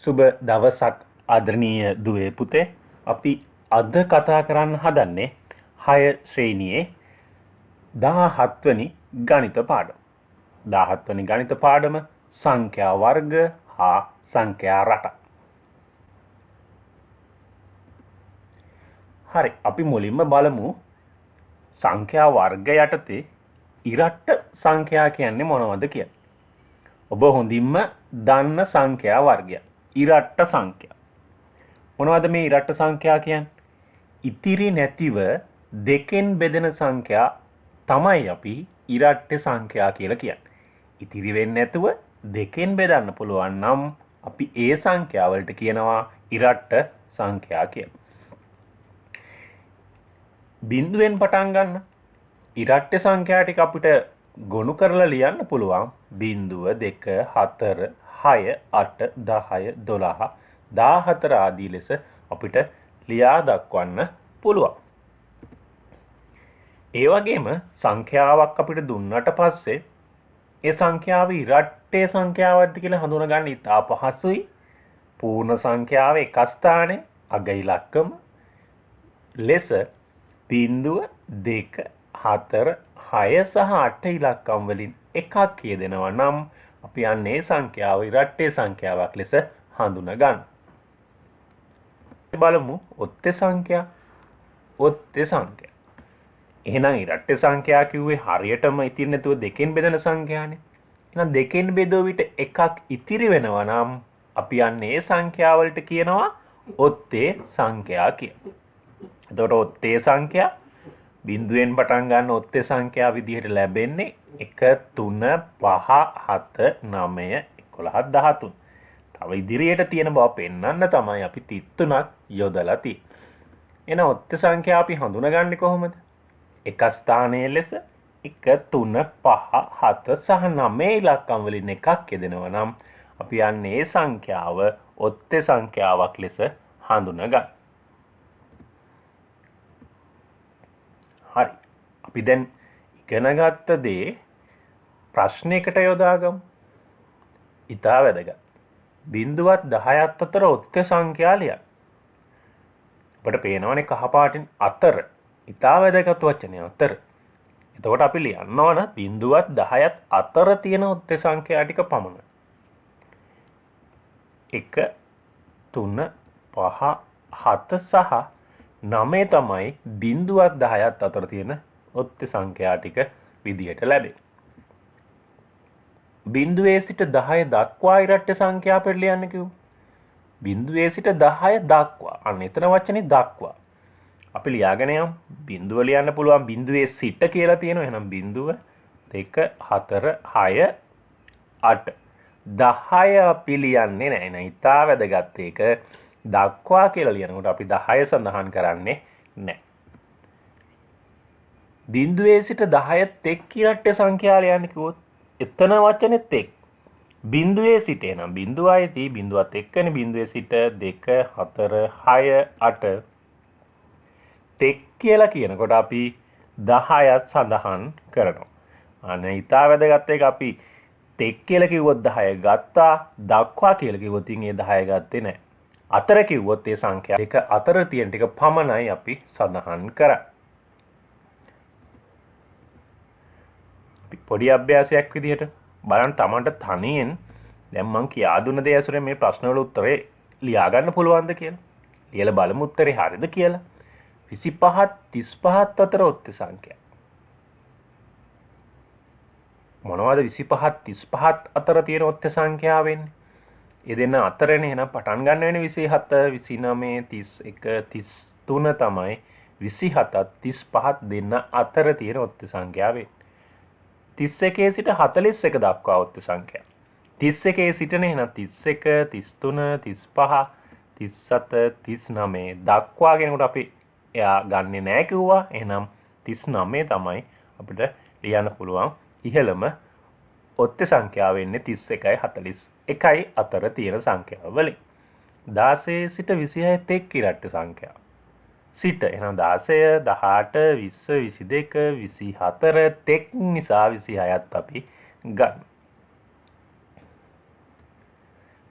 සුබ දවසක් ආදරණීය දුවේ පුතේ. අපි අද කතා කරන්න හදන්නේ 6 ශ්‍රේණියේ 17 වෙනි ගණිත පාඩම. 17 වෙනි ගණිත පාඩම සංඛ්‍යා වර්ග හා සංඛ්‍යා රට. හරි, අපි මුලින්ම බලමු සංඛ්‍යා වර්ග යටතේ ඉරට්ට සංඛ්‍යා කියන්නේ මොනවද කියලා. ඔබ හොඳින්ම දන්න සංඛ්‍යා වර්ගය ඉරට්ට සංඛ්‍යා. මොනවද මේ ඉරට්ට සංඛ්‍යා කියන්නේ? ඉතිරි නැතිව දෙකෙන් බෙදෙන සංඛ්‍යා තමයි අපි ඉරට්ට සංඛ්‍යා කියලා කියන්නේ. ඉතිරි වෙන්නේ නැතුව දෙකෙන් බෙදන්න පුළුවන් නම් අපි ඒ සංඛ්‍යා වලට කියනවා ඉරට්ට සංඛ්‍යා කියලා. බිංදුවෙන් පටන් ගන්න ඉරට්ට සංඛ්‍යා ටික අපිට ගොනු කරලා ලියන්න පුළුවන් 0 2 4 6 8 10 12 14 ආදී ලෙස අපිට ලියා දක්වන්න පුළුවන්. ඒ වගේම සංඛ්‍යාවක් අපිට දුන්නට පස්සේ ඒ සංඛ්‍යාව ඉරට්ටේ සංඛ්‍යාවක්ද කියලා හඳුනගන්න ඉතා පහසුයි. පූර්ණ සංඛ්‍යාව එක ස්ථානයේ අග ඉලක්කම ලෙස 0 2 4 6 සහ 8 ඉලක්කම් වලින් එකක් කියදෙනවා නම් අපි යන්නේ සංඛ්‍යාව ඉරට්ටේ සංඛ්‍යාවක් ලෙස හඳුනා ගන්න. බලමු ඔත්තේ සංඛ්‍යා. ඔත්තේ සංඛ්‍යා. එහෙනම් ඉරට්ටේ සංඛ්‍යා කිව්වේ හරියටම ඉතිරි නැතුව දෙකෙන් බෙදෙන සංඛ්‍යානේ. එහෙනම් දෙකෙන් බෙදුව විට එකක් ඉතිරි වෙනවා නම් අපි යන්නේ ඒ සංඛ්‍යා වලට කියනවා ඔත්තේ සංඛ්‍යා කියලා. එතකොට ඔත්තේ සංඛ්‍යා බිංදුවෙන් පටන් ගන්න ඔත්තේ සංඛ්‍යා විදිහට ලැබෙන්නේ 1 3 5 7 9 11 13. තව ඉදිරියට තියෙන බව පෙන්වන්න තමයි අපි 33ක් යොදලා තියෙන්නේ. එහෙනම් ඔත්තේ සංඛ්‍යා අපි හඳුනගන්නේ කොහොමද? එක ස්ථානයේ ලෙස 1 3 5 7 සහ 9 ඉලක්කම් වලින් එකක් යෙදෙනවා නම් අපි යන්නේ ඒ සංඛ්‍යාව ඔත්තේ සංඛ්‍යාවක් ලෙස හඳුනගන්න. හරි, අපි දැන් ඉගෙන ගත්ත දේ ප්‍රශ්නයකට යොදාගමු. ඉතා වැදගත්. 0වත් 10ත් අතර ඔත්තේ සංඛ්‍යා ලියන්න. අපිට පේනවනේ කහපාටින් අතර. ඉතා වැදගත් වචනය අතර. එතකොට අපි ලියන්න ඕන 0වත් 10ත් අතර තියෙන ඔත්තේ සංඛ්‍යා ටික පමණයි. 1 3 5 7 සහ 9 තමයි 0වත් 10ත් අතර තියෙන ඔත්තේ සංඛ්‍යා ටික විදිහට ලැබෙන්නේ. 0 සිට 10 දක්වා ඉරට්ට සංඛ්‍යා අපිට ලියන්න කිව්වා. 0 සිට 10 දක්වා. අන්න එතන වචනේ දක්වා. අපි ලියාගෙන යමු. 0 ලියන්න පුළුවන් 0 සිට කියලා තියෙනවා. එහෙනම් 0 2 4 6 8 10 අපි ලියන්නේ නැහැ. නේද? ඉතා වැදගත් එක. දක්වා කියලා ලියනකොට අපි 10 සඳහන් කරන්නේ නැහැ. 0 සිට 10 තෙක් ඉරට්ට සංඛ්‍යා ලියන්න කිව්වොත් එතන වචනේ තෙක්. 0 සිට එනම් 0යි තී 0ත් එක්කනේ 0 සිට 2 4 6 8 තෙක් කියලා කියනකොට අපි 10ක් සඳහන් කරනවා. අනේ ඊට වැදගත් එක අපි තෙක් කියලා කිව්වොත් 10 ගත්තා. දක්වා කියලා කිව්වොත් ඒ 10 ගත්තේ නැහැ. අතර කිව්වොත් ඒ සංඛ්‍යා දෙක අතර තියෙන ටික පමණයි අපි සඳහන් කරන්නේ. අපි පොඩි අභ්‍යාසයක් විදිහට බලන්න තමන්ට තනියෙන් දැන් මම කියා දුන්න දේ ඇසුරෙන් මේ ප්‍රශ්න වල උත්තරේ ලියා ගන්න පුළුවන්ද කියලා. ලියලා බලමු උත්තරේ හරිද කියලා. 25ත් 35ත් අතර ඔත්තේ සංඛ්‍යා. මොනවද 25ත් 35ත් අතර තියෙන ඔත්තේ සංඛ්‍යා වෙන්නේ? ඒ දෙන්න අතරනේ. එහෙනම් පටන් ගන්න වෙන්නේ 27 29 31 33 තමයි 27ත් 35ත් දෙන්න අතර තියෙන ඔත්තේ සංඛ්‍යා වෙන්නේ. 31 සිට 41 දක්වා ඔත්තේ සංඛ්‍යා. 31 සිටනේ. එහෙනම් 31 33 35 37 39 දක්වා කෙනෙකුට අපි එයා ගන්නෙ නැහැ කිව්වා. එහෙනම් 39 තමයි අපිට ලියන්න පුළුවන් ඉහළම ඔත්තේ සංඛ්‍යාව වෙන්නේ 31යි 41යි අතර තියෙන සංඛ්‍යාව වලින්. 16 සිට 26 තෙක් ඉරට්ට සංඛ්‍යාව. සිට එහෙනම් 16 18 20 22 24 තෙක් නිසා 26ත් අපි ගන්න.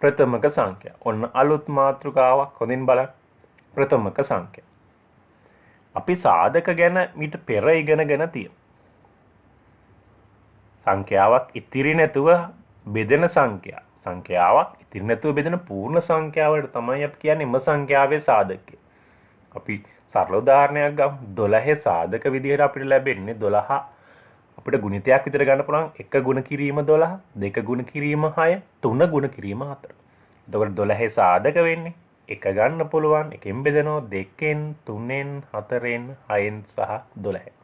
ප්‍රථමක සංඛ්‍යා. ඔන්න අලුත් මාතෘකාවක් හොඳින් බලන්න. ප්‍රථමක සංඛ්‍යා. අපි සාධක ගැන මීට පෙර ඉගෙනගෙන තියෙනවා. සංඛ්‍යාවක් ඉතිරි නැතුව බෙදෙන සංඛ්‍යාවක් ඉතිරි නැතුව බෙදෙන පූර්ණ සංඛ්‍යාවට තමයි අපි කියන්නේ එම සංඛ්‍යාවේ සාධකය. අපි සරල උදාහරණයක් ගමු. 12 සාධක විදිහට අපිට ලැබෙන්නේ 12 අපිට ගුණිතයක් විතර ගන්න පුළුවන්. 1 ගුණ කිරීම 12, 2 ගුණ කිරීම 6, 3 ගුණ කිරීම 4. එතකොට 12 සාධක වෙන්නේ 1 ගන්න පුළුවන්. 1ෙන් බෙදනවා 2ෙන් 3ෙන් 4ෙන් 6ෙන් සහ 12ෙන්.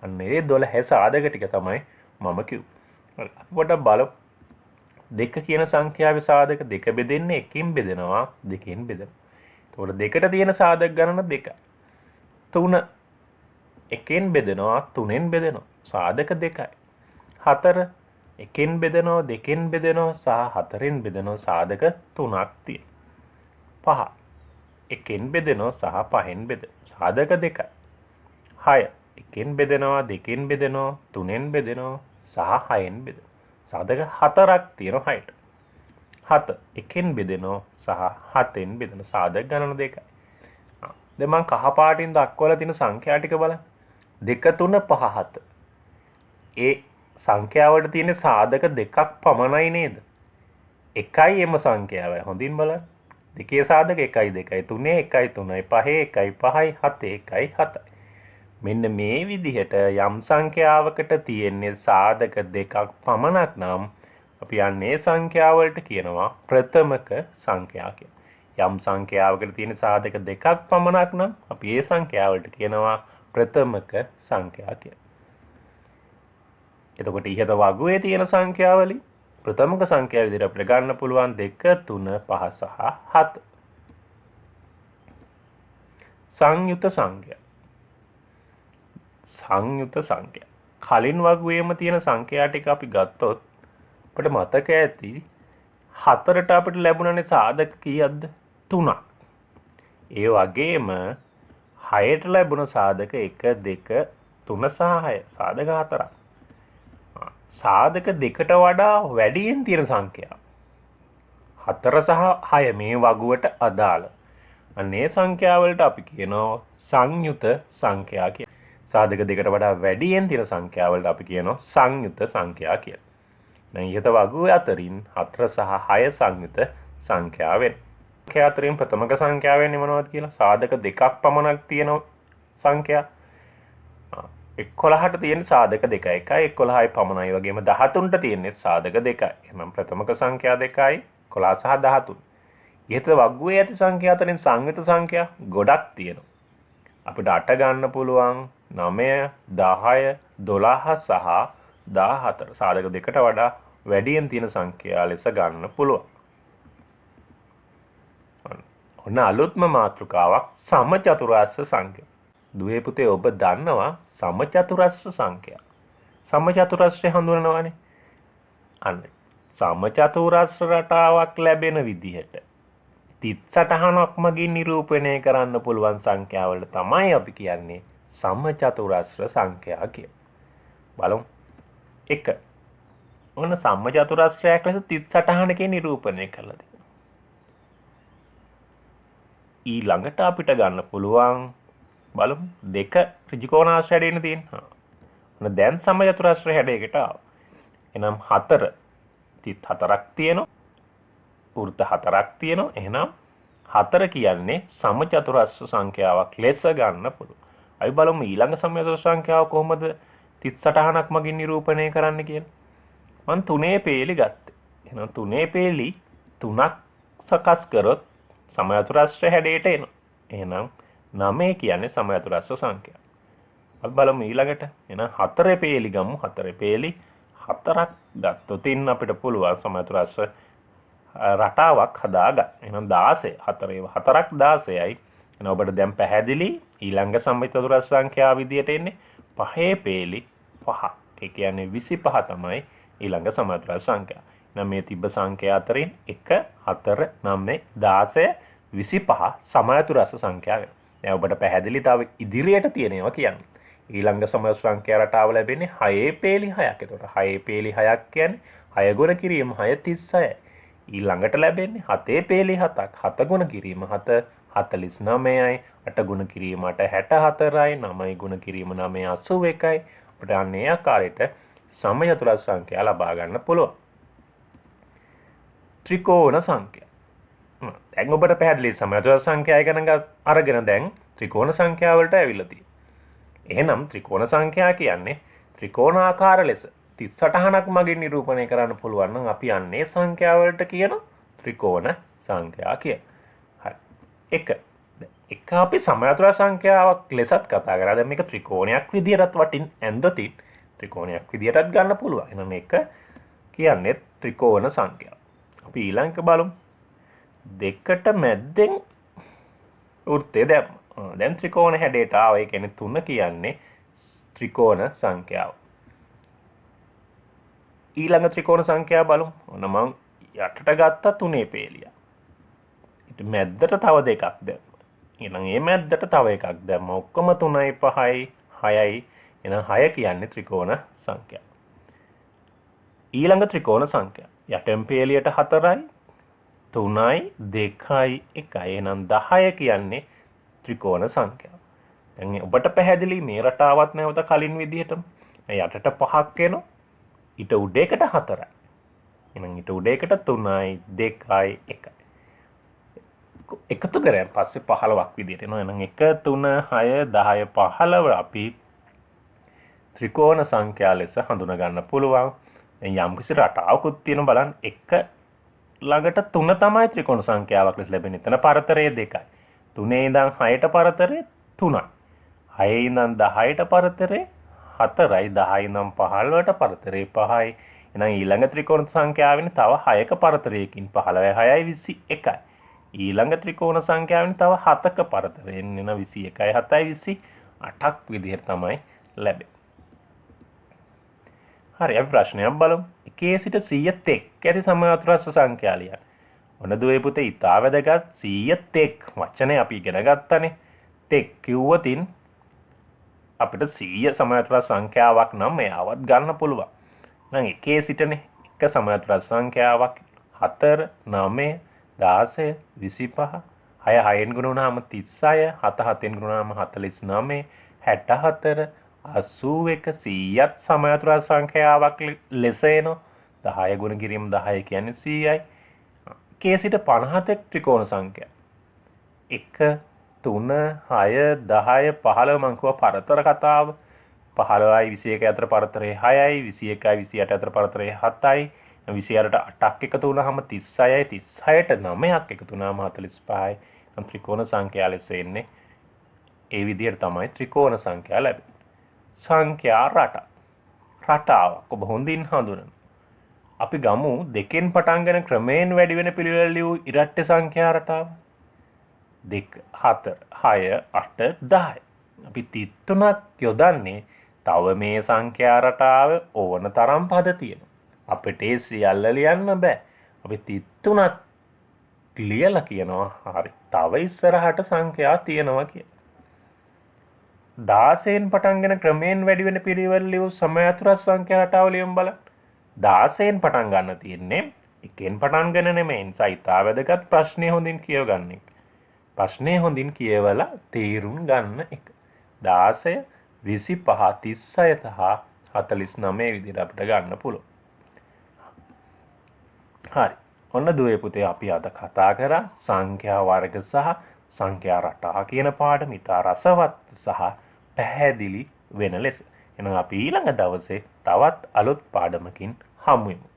අන්න ඒ 12 සාධක ටික තමයි මම කිව්වේ. අපිට බලමු 2 කියන සංඛ්‍යාවේ සාධක 2 බෙදෙන්නේ 1ෙන් බෙදනවා 2ෙන් බෙදනවා. එතකොට 2ට තියෙන සාධක ගණන 2යි. 3 1ෙන් බෙදනවා 3ෙන් බෙදනවා සාධක 2යි. 4 1ෙන් බෙදනවා 2ෙන් බෙදනවා සහ 4ෙන් බෙදනවා සාධක 3ක් තියෙනවා. 5 1ෙන් බෙදනවා සහ 5ෙන් බෙදනවා සාධක 2යි. 6 1ෙන් බෙදනවා 2ෙන් බෙදනවා 3ෙන් බෙදනවා සහ 6ෙන් බෙදනවා සාධක 4ක් තියෙනවා 6ට. 7 1ෙන් බෙදනවා සහ 7ෙන් බෙදනවා සාධක ගණන 2යි. දැන් මම කහ පාටින් දක්වලා තියෙන සංඛ්‍යා ටික බලන්න. 2 3 5 7. ඒ සංඛ්‍යාවට තියෙන සාධක දෙකක් පමණයි නේද? එකයි එම සංඛ්‍යාවයි. හොඳින් බලන්න. දෙකේ සාධක 1යි 2යි 3යි 1යි 3යි 5යි 1යි 5යි 7යි 1යි 7යි. මෙන්න මේ විදිහට යම් සංඛ්‍යාවකට තියෙන්නේ සාධක දෙකක් පමණක් නම් අපි යන්නේ සංඛ්‍යාවලට කියනවා ප්‍රථමක සංඛ්‍යා කියලා. යම් සංඛ්‍යාවකට තියෙන සාධක දෙකක් පමණක් නම් අපි ඒ සංඛ්‍යාවලට කියනවා ප්‍රථමක සංඛ්‍යා කියලා. එතකොට ඉහත වගුවේ තියෙන සංඛ්‍යාවලින් ප්‍රථමක සංඛ්‍යාව විදිහට අපිට ගන්න පුළුවන් 2 3 5 සහ 7. සංයුත සංඛ්‍යා. සංයුත සංඛ්‍යා. කලින් වගුවේම තියෙන සංඛ්‍යා ටික අපි ගත්තොත් අපිට මතක ඇති 4ට අපිට ලැබුණනේ සාධක කීයක්ද? 3ක්. ඒ වගේම 6ට ලැබුණ සාධක 1 2 3 සහ 6 සාධක 4ක්. සාධක දෙකට වඩා වැඩියෙන් තියෙන සංඛ්‍යාව 4 සහ 6 මේ වගුවට අදාළ. අනේ සංඛ්‍යාවලට අපි කියනවා සංයුත සංඛ්‍යා කියලා. සාධක දෙකට වඩා වැඩියෙන් තියෙන සංඛ්‍යාවලට අපි කියනවා සංයුත සංඛ්‍යා කියලා. දැන් ඉහත වගුවේ අතරින් 4 සහ 6 සංයුත සංඛ්‍යා වෙනවා. සංඛ්‍යා අතරින් ප්‍රථමක සංඛ්‍යාව වෙන්නේ මොනවද කියලා? සාධක දෙකක් පමණක් තියෙන සංඛ්‍යා. 11ට තියෙන සාධක 2යි 1යි 11යි පමණයි. වගේම 13ට තියෙන සාධක 2යි. එහෙනම් ප්‍රථමක සංඛ්‍යා 2යි 11 සහ 13. ඉහත වගුවේ ඇති සංඛ්‍යා අතරින් සංයුත සංඛ්‍යා ගොඩක් තියෙනවා. අපිට 8 ගන්න පුළුවන් 9 10 12 සහ 14 සාධක දෙකට වඩා වැඩියෙන් තියෙන සංඛ්‍යා ලෙස ගන්න පුළුවන්. ඔන්න අලුත්ම මාතෘකාවක් සමචතුරස්‍ර සංඛ්‍යා. දුවේ පුතේ ඔබ දන්නවා සමචතුරස්‍ර සංඛ්‍යා. සමචතුරස්‍රය හඳුනනවානේ. අන්න සමචතුරස්‍ර රටාවක් ලැබෙන විදිහට 38ක් මගින් නිරූපණය කරන්න පුළුවන් සංඛ්‍යාවලට තමයි අපි කියන්නේ සමචතුරස්‍ර සංඛ්‍යා කියලා. බලමු. 1. ඔන්න සමචතුරස්‍රයක් ලෙස 38කින් නිරූපණය කරලා තියෙනවා. ඊළඟට අපිට ගන්න පුළුවන් බලමු 2 ත්‍රිකෝණාශ්‍ර හැඩයෙන් තියෙනවා. ඔන්න දැන් සමචතුරස්‍ර හැඩයකට ආවා. එහෙනම් 4 34ක් තියෙනවා. වෘත්ත 4ක් තියෙනවා. එහෙනම් 4 කියන්නේ සමචතුරස්‍ර සංඛ්‍යාවක් ලෙස ගන්න පුළුවන්. අපි බලමු ඊළඟ සමචතුරස්‍ර සංඛ්‍යාව කොහොමද 38ක් මගින් නිරූපණය කරන්න කියලා. මම 3 පේලි ගත්තේ. එහෙනම් 3 පේලි 3ක් සකස් කරොත් සමචතුරස්‍ර හැඩයට එනවා. එහෙනම් 9 කියන්නේ සමචතුරස්‍ර සංඛ්‍යාව. අපි බලමු ඊළඟට. එහෙනම් 4 පේලි ගමු. 4 පේලි 4ක් ගත්තොත් ඉන්න අපිට පුළුවන් සමචතුරස්‍ර රටාවක් හදාගන්න. එහෙනම් 16 4ක් 16යි. එහෙනම් ඔබට දැන් පැහැදිලි ඊළඟ සමචතුරස්‍ර සංඛ්‍යාව විදියට එන්නේ 5 පේලි 5. ඒ කියන්නේ 25 තමයි ඊළඟ සමචතුරස්‍ර සංඛ්‍යාව. එහෙනම් මේ තිබ්බ සංඛ්‍යා අතරින් 1 4 9 16 25 සමචතුරස්‍ර සංඛ්‍යා වෙනවා. දැන් ඔබට පැහැදිලි තව ඉදිරියට තියෙනවා කියන්නේ. ඊළඟ සමචතුරස්‍ර සංඛ්‍යා රටාව ලැබෙන්නේ 6 පේලි 6ක්. එතකොට 6 පේලි 6ක් කියන්නේ 6 ගුණ කිරීම 6 36යි. ඊළඟට ලැබෙන්නේ 7 පේලි 7ක්. 7 ගුණ කිරීම 7 49යි. 8 ගුණ කිරීම 8 64යි. 9 ගුණ කිරීම 9 81යි. අපිට අන්නේ ආකාරයට සමචතුරාර්ය සංඛ්‍යා ලබා ගන්න පුළුවන්. ත්‍රිකෝණ සංඛ්‍යා. දැන් ඔබට පැහැදිලි සමචතුරාර්ය සංඛ්‍යා ගැන අරගෙන දැන් ත්‍රිකෝණ සංඛ්‍යා වලට ඇවිල්ලා තියෙනවා. එහෙනම් ත්‍රිකෝණ සංඛ්‍යා කියන්නේ ත්‍රිකෝණාකාර ලෙස 38ක් මගින් නිරූපණය කරන්න පුළුවන් නම් අපි යන්නේ සංඛ්‍යා වලට කියන ත්‍රිකෝණ සංඛ්‍යා කියලා. හරි. එක අපි සමචතුරාර්ය සංඛ්‍යාවක් ලෙසත් කතා කරා. දැන් මේක ත්‍රිකෝණයක් විදියටත් වටින් ඇඳොතින් ත්‍රිකෝණයක් විදියටත් ගන්න පුළුවන්. එහෙනම් මේක කියන්නේ ත්‍රිකෝණ සංඛ්‍යාව. අපි ඊළඟ බලමු. දෙකට මැද්දෙන් වෘත්තය දැම්ම. දැන් ත්‍රිකෝණ හැඩයට ආවා. ඒ කියන්නේ 3 කියන්නේ ත්‍රිකෝණ සංඛ්‍යාව. ඊළඟ ත්‍රිකෝණ සංඛ්‍යාව බලමු. ඔන්න මම යටට ගත්ත 3 පේලිය. ඊට මැද්දට තව දෙකක් දැම්මා. එහෙනම් මේ මැද්දට තව එකක් දැම්මා. ඔක්කොම 3යි 5යි 6යි. එහෙනම් 6 කියන්නේ ත්‍රිකෝණ සංඛ්‍යාව. ඊළඟ ත්‍රිකෝණ සංඛ්‍යාව. යටෙන් පේලියට 4යි 3යි 2යි 1යි. එහෙනම් 10 කියන්නේ ත්‍රිකෝණ සංඛ්‍යාව. දැන් ඔබට පැහැදිලි මේ රටාවත් නැවත කලින් විදිහටම යටට 5ක් එනවා. ඊට උඩ එකට 4යි. එහෙනම් ඊට උඩ එකට 3යි 2යි 1යි. එකතු කරගෙන පස්සේ 15ක් විදිහට එනවා. එහෙනම් 1 3 6 10 15 අපි ත්‍රිකෝණ සංඛ්‍යා ලෙස හඳුනා ගන්න පුළුවන්. දැන් යම්කිසි රටාවකුත් තියෙන බලන්න 1 ළඟට 3 තමයි ත්‍රිකෝණ සංඛ්‍යාවක් ලෙස ලැබෙන්නේ. එතන පරතරය 2යි. 3 ඉඳන් 6ට පරතරය 3යි. 6 ඉඳන් 10ට පරතරය 4යි. 10 ඉඳන් 15ට පරතරය 5යි. එහෙනම් ඊළඟ ත්‍රිකෝණ සංඛ්‍යාවෙන් තව 6ක පරතරයකින් 15යි 6යි 21යි. ඊළඟ ත්‍රිකෝණ සංඛ්‍යාවෙන් තව 7ක පරතරයෙන් එන 21යි 7යි 28ක් විදිහට තමයි ලැබෙන්නේ. හරි අපි ප්‍රශ්නයක් බලමු. 1 සිට 100 තෙක් ඇති සමචතුරස්‍ර සංඛ්‍යා ලියන්න. ඔන්න දුවේ පුතේ ඉතා වැදගත් 100 තෙක් වචනේ අපි ඉගෙන ගත්තනේ. තෙක් කිව්වොතින් අපිට 100 සමචතුරස්‍ර සංඛ්‍යාවක් නම් මෙයාවත් ගන්න පුළුවන්. නම් 1 සිටනේ එක සමචතුරස්‍ර සංඛ්‍යාවක් 4 9 16 25 6 6ෙන් ගුණ වුණාම 36 7 7ෙන් ගුණ වුණාම 49 64 81 100ත් සමචතුරස්‍ර සංඛ්‍යාවක් ලෙස එනවා. 10 ගුණ කිරීම 10 කියන්නේ 100යි. k සිට 50 ත්‍රිකෝණ සංඛ්‍යා 1 3 6 10 15 මං කිව්වා පරතර කතාව. 15යි 21 අතර පරතරය 6යි 21යි 28 අතර පරතරය 7යි 28ට 8ක් එකතු වුණාම 36යි 36ට 9ක් එකතු වුණාම 45යි. නම් ත්‍රිකෝණ සංඛ්‍යා ලෙස එන්නේ ඒ විදිහට තමයි ත්‍රිකෝණ සංඛ්‍යා ලැබෙන්නේ. සංඛ්‍යා රටාවක් ඔබ හොඳින් හඳුනන. අපි ගමු දෙකෙන් පටන් ගන්න ක්‍රමයෙන් වැඩි වෙන පිළිවෙල ලියූ ඉරට්ට සංඛ්‍යා රටාව. 2 4 6 8 10. අපි 33ක් යොදන්නේ තව මේ සංඛ්‍යා රටාව ඕන තරම් පද තියෙනවා. අපිට ඒ සියල්ල ලියන්න බෑ. අපි 33ක් ලියලා කියනවා හරි. තව ඉස්සරහට සංඛ්‍යා තියෙනවා කියලා. 16න් පටන් ගෙන ක්‍රමයෙන් වැඩි වෙන පිළිවෙල ලියූ සමචතුරස්‍ර සංඛ්‍යා රටාව ලියමු බලන්න. 16න් පටන් ගන්න තියෙන්නේ එකෙන් පටන් ගන්න නෙමෙයි. නිසා ඉතා වැදගත් ප්‍රශ්නේ හොඳින් කියව ගන්න එක. ප්‍රශ්නේ හොඳින් කියවලා තේරුම් ගන්න එක. 16 25 36 සහ 49 විදිහට අපිට ගන්න පුළුවන්. හරි. ඔන්න දුවේ පුතේ අපි අද කතා කරා සංඛ්‍යා වර්ග සහ සංඛ්‍යා රටා කියන පාඩම ඉතා රසවත් සහ පැහැදිලි වෙන ලෙස. එහෙනම් අපි ඊළඟ දවසේ තවත් අලුත් පාඩමකින් හමු වෙමු.